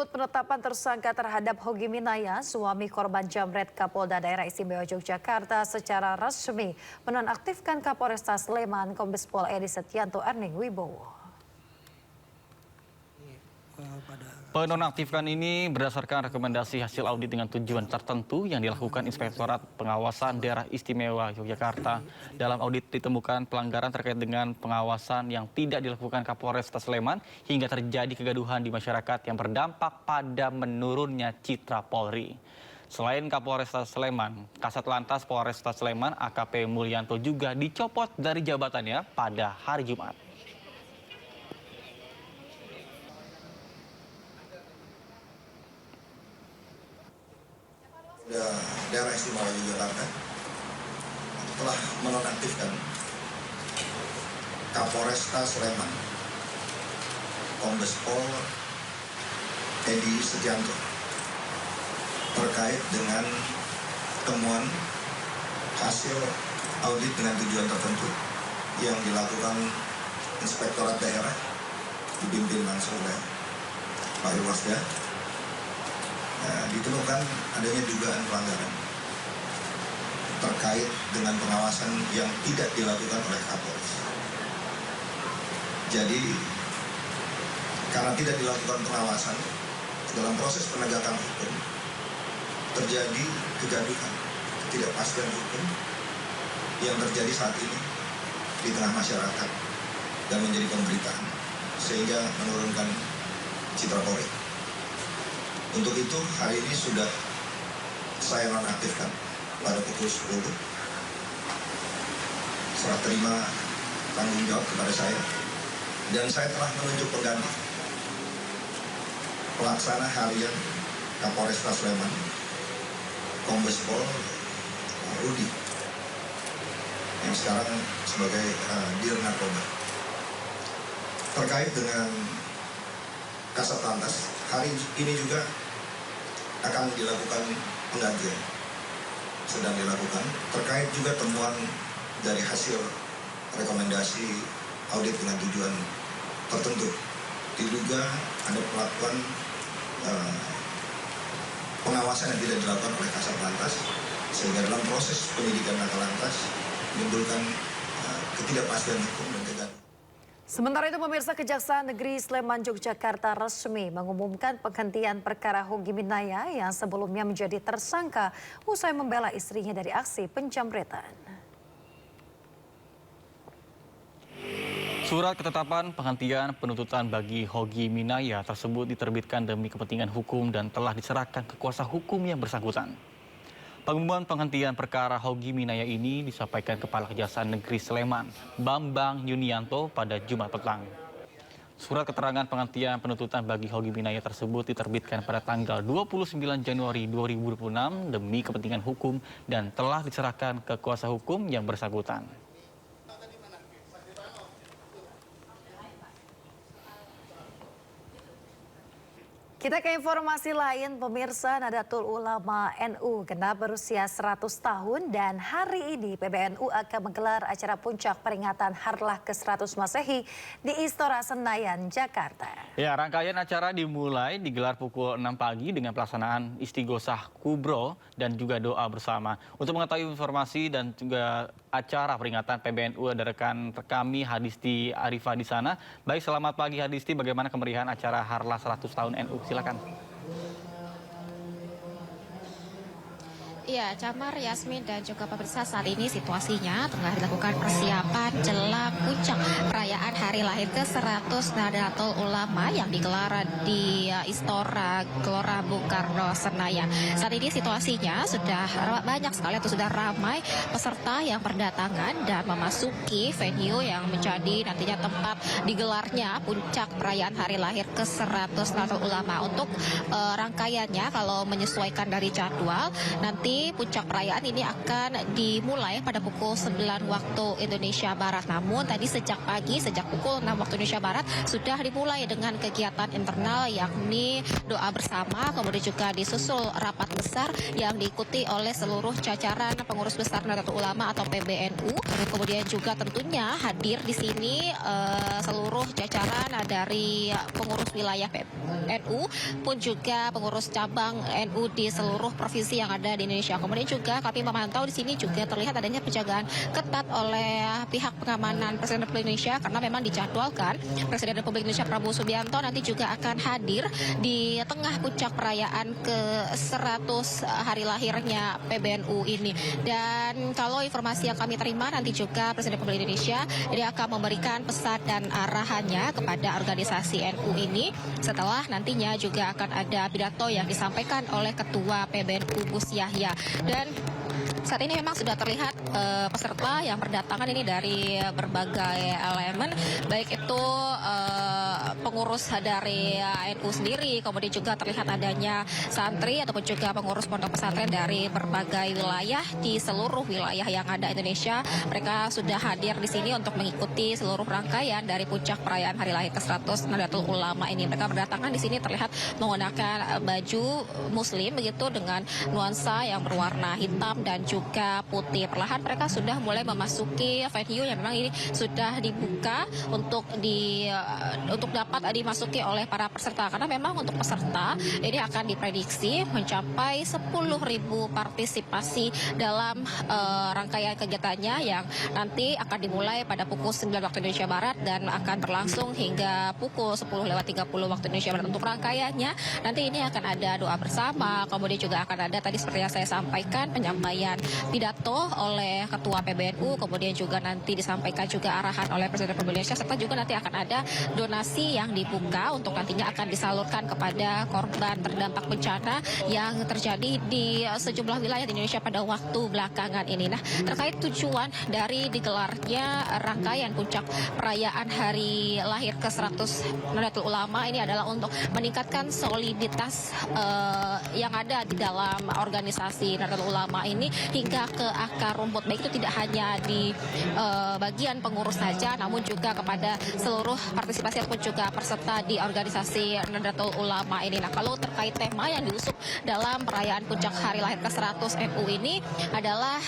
menuntut penetapan tersangka terhadap Hogi Minaya, suami korban Jamret Kapolda Daerah Istimewa Yogyakarta secara resmi menonaktifkan Kapolresta Sleman Kombes Pol Edi Setianto Erning Wibowo. Penonaktifkan ini berdasarkan rekomendasi hasil audit dengan tujuan tertentu yang dilakukan Inspektorat Pengawasan Daerah Istimewa Yogyakarta. Dalam audit ditemukan pelanggaran terkait dengan pengawasan yang tidak dilakukan Kapolresta Sleman hingga terjadi kegaduhan di masyarakat yang berdampak pada menurunnya citra Polri. Selain Kapolresta Sleman, Kasat Lantas Polresta Sleman AKP Mulyanto juga dicopot dari jabatannya pada hari Jumat. Daerah Istimewa Yogyakarta telah menonaktifkan Kapolresta Sleman Kombes Pol Edi Setianto terkait dengan temuan hasil audit dengan tujuan tertentu yang dilakukan Inspektorat Daerah dipimpin langsung oleh Pak Irwasda. Ditemukan adanya dugaan pelanggaran terkait dengan pengawasan yang tidak dilakukan oleh Kapolres. Jadi, karena tidak dilakukan pengawasan dalam proses penegakan hukum, terjadi kegaduhan, ketidakpastian hukum yang terjadi saat ini di tengah masyarakat dan menjadi pemberitaan, sehingga menurunkan citra Polri. Untuk itu, hari ini sudah saya nonaktifkan pada pukul 10. Serah terima tanggung jawab kepada saya. Dan saya telah menunjuk pengganti pelaksana harian Kapolresta Sleman, Kombes Pol Rudi, yang sekarang sebagai Dir Narkoba. Terkait dengan Kasat Lantas, hari ini juga akan dilakukan penggantian, sedang dilakukan terkait juga temuan dari hasil rekomendasi audit dengan tujuan tertentu. Diduga ada pelakuan pengawasan yang tidak dilakukan oleh Kasat Lantas, sehingga dalam proses penyidikan Laka Lantas menimbulkan ketidakpastian hukum dan kegaduhan. Sementara itu, pemirsa, Kejaksaan Negeri Sleman Yogyakarta resmi mengumumkan penghentian perkara Hogi Minaya yang sebelumnya menjadi tersangka usai membela istrinya dari aksi penjamretan. Surat ketetapan penghentian penuntutan bagi Hogi Minaya tersebut diterbitkan demi kepentingan hukum dan telah diserahkan ke kuasa hukum yang bersangkutan. Pengumuman penghentian perkara Hogi Minaya ini disampaikan Kepala Kejaksaan Negeri Sleman, Bambang Yunianto, pada Jumat petang. Surat keterangan penghentian penuntutan bagi Hogi Minaya tersebut diterbitkan pada tanggal 29 Januari 2026 demi kepentingan hukum dan telah diserahkan ke kuasa hukum yang bersangkutan. Kita ke informasi lain, pemirsa. Nadatul Ulama NU genap berusia 100 tahun dan hari ini PBNU akan menggelar acara puncak peringatan Harlah ke-100 Masehi di Istora Senayan, Jakarta. Ya, rangkaian acara dimulai digelar pukul 6 pagi dengan pelaksanaan Istighosah Kubro dan juga doa bersama. Untuk mengetahui informasi dan juga acara peringatan PBNU ada rekan kami Hadisti Arifah di sana. Baik, selamat pagi Hadisti, bagaimana kemeriahan acara Harlah 100 tahun NU? Silakan. Iya, Camar, Yasmin, dan juga pemirsa, saat ini situasinya tengah dilakukan persiapan jelang puncak perayaan hari lahir ke-100 Nadatul Ulama yang digelar di Istora Gelora Bung Karno Senayan. Saat ini situasinya sudah banyak sekali atau sudah ramai peserta yang berdatangan dan memasuki venue yang menjadi nantinya tempat digelarnya puncak perayaan hari lahir ke-100 Nadatul Ulama. Untuk rangkaiannya, kalau menyesuaikan dari jadwal, nanti nanti puncak perayaan ini akan dimulai pada pukul 9 waktu Indonesia Barat. Namun tadi sejak pagi, sejak pukul 6 waktu Indonesia Barat sudah dimulai dengan kegiatan internal yakni doa bersama, kemudian juga disusul rapat besar yang diikuti oleh seluruh jajaran pengurus besar Nahdlatul Ulama atau PBNU. Kemudian juga tentunya hadir di sini seluruh jajaran dari pengurus wilayah NU pun juga pengurus cabang NU di seluruh provinsi yang ada di Indonesia. Kemudian juga kami memantau di sini juga terlihat adanya penjagaan ketat oleh pihak pengamanan Presiden Republik Indonesia karena memang dijadwalkan Presiden Republik Indonesia Prabowo Subianto nanti juga akan hadir di tengah puncak perayaan ke-100 hari lahirnya PBNU ini. Dan kalau informasi yang kami terima nanti juga Presiden Republik Indonesia ini akan memberikan pesan dan arahannya kepada organisasi NU ini setelah nantinya juga akan ada pidato yang disampaikan oleh Ketua PBNU Gus Yahya. Dan saat ini memang sudah terlihat peserta yang berdatangan ini dari berbagai elemen, baik itu pengurus dari NU sendiri, kemudian juga terlihat adanya santri ataupun juga pengurus pondok pesantren dari berbagai wilayah di seluruh wilayah yang ada Indonesia. Mereka sudah hadir di sini untuk mengikuti seluruh rangkaian dari puncak perayaan hari lahir ke-100 Nahdlatul Ulama ini. Mereka berdatangan di sini terlihat menggunakan baju muslim begitu dengan nuansa yang berwarna hitam dan juga putih. Perlahan mereka sudah mulai memasuki venue yang memang ini sudah dibuka untuk dapat dimasuki oleh para peserta, karena memang untuk peserta ini akan diprediksi mencapai 10.000 partisipasi dalam rangkaian kegiatannya yang nanti akan dimulai pada pukul 9 waktu Indonesia Barat dan akan berlangsung hingga pukul 10:30 waktu Indonesia Barat. Untuk rangkaiannya nanti ini akan ada doa bersama, kemudian juga akan ada tadi seperti yang saya sampaikan penyampaian pidato oleh Ketua PBNU, kemudian juga nanti disampaikan juga arahan oleh Presiden Republik Indonesia, serta juga nanti akan ada donasi yang dibuka untuk nantinya akan disalurkan kepada korban terdampak bencana yang terjadi di sejumlah wilayah di Indonesia pada waktu belakangan ini. Nah, terkait tujuan dari digelarnya rangkaian puncak perayaan hari lahir ke-100 Nahdlatul Ulama ini adalah untuk meningkatkan soliditas yang ada di dalam organisasi Nahdlatul Ulama ini hingga ke akar rumput, baik itu tidak hanya di bagian pengurus saja, namun juga kepada seluruh partisipasi ataupun juga peserta di organisasi Nahdlatul Ulama ini. Nah, kalau terkait tema yang diusung dalam perayaan puncak hari lahir ke-100 NU ini adalah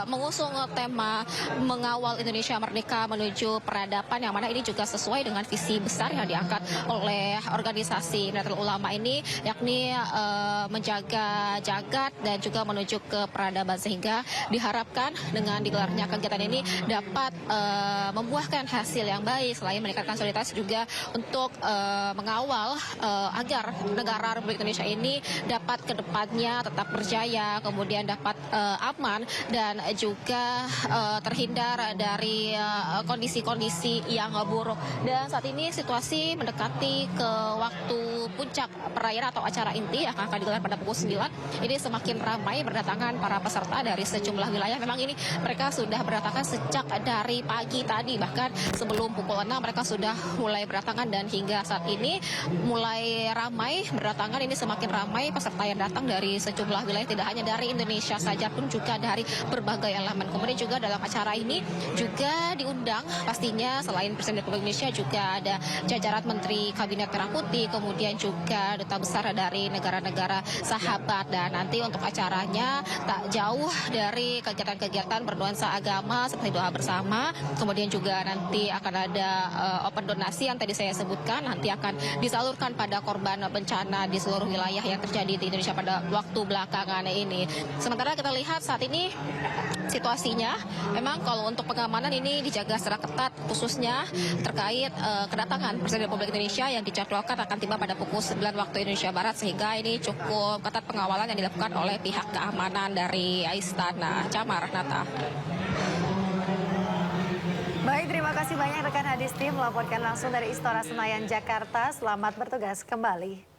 mengusung tema mengawal Indonesia Merdeka menuju peradaban, yang mana ini juga sesuai dengan visi besar yang diangkat oleh organisasi Nahdlatul Ulama ini, yakni menjaga jagat dan juga menuju ke peradaban, sehingga diharapkan dengan digelarnya kegiatan ini dapat membuahkan hasil yang baik selain meningkatkan soliditas juga untuk mengawal agar negara Republik Indonesia ini dapat kedepannya tetap berjaya, kemudian dapat aman dan juga terhindar dari kondisi-kondisi yang buruk. Dan saat ini situasi mendekati ke waktu puncak perayaan atau acara inti yang akan digelar pada pukul 9. Ini semakin ramai berdatangan para peserta dari sejumlah wilayah. Memang ini mereka sudah berdatangan sejak dari pagi tadi, bahkan sebelum pukul 6 mereka sudah mulai berdatangan, dan hingga saat ini mulai ramai berdatangan. Ini semakin ramai peserta yang datang dari sejumlah wilayah, tidak hanya dari Indonesia saja pun juga dari berbagai elemen. Kemudian juga dalam acara ini juga diundang pastinya selain Presiden Republik Indonesia juga ada jajaran Menteri Kabinet Merah Putih, kemudian juga duta besar dari negara-negara sahabat. Dan nanti untuk acaranya tak jauh dari kegiatan-kegiatan bernuansa agama seperti doa bersama, kemudian juga nanti akan ada open donasi yang tadi saya sebutkan, nanti akan disalurkan pada korban bencana di seluruh wilayah yang terjadi di Indonesia pada waktu belakangan ini. Sementara kita lihat saat ini situasinya memang kalau untuk pengamanan ini dijaga secara ketat, khususnya terkait kedatangan Presiden Republik Indonesia yang dijadwalkan akan tiba pada pukul 9 waktu Indonesia Barat, sehingga ini cukup ketat pengawalan yang dilakukan oleh pihak keamanan dari Istana Camar. Nata. Baik, terima kasih banyak rekan Hadisti melaporkan langsung dari Istora Senayan, Jakarta. Selamat bertugas kembali.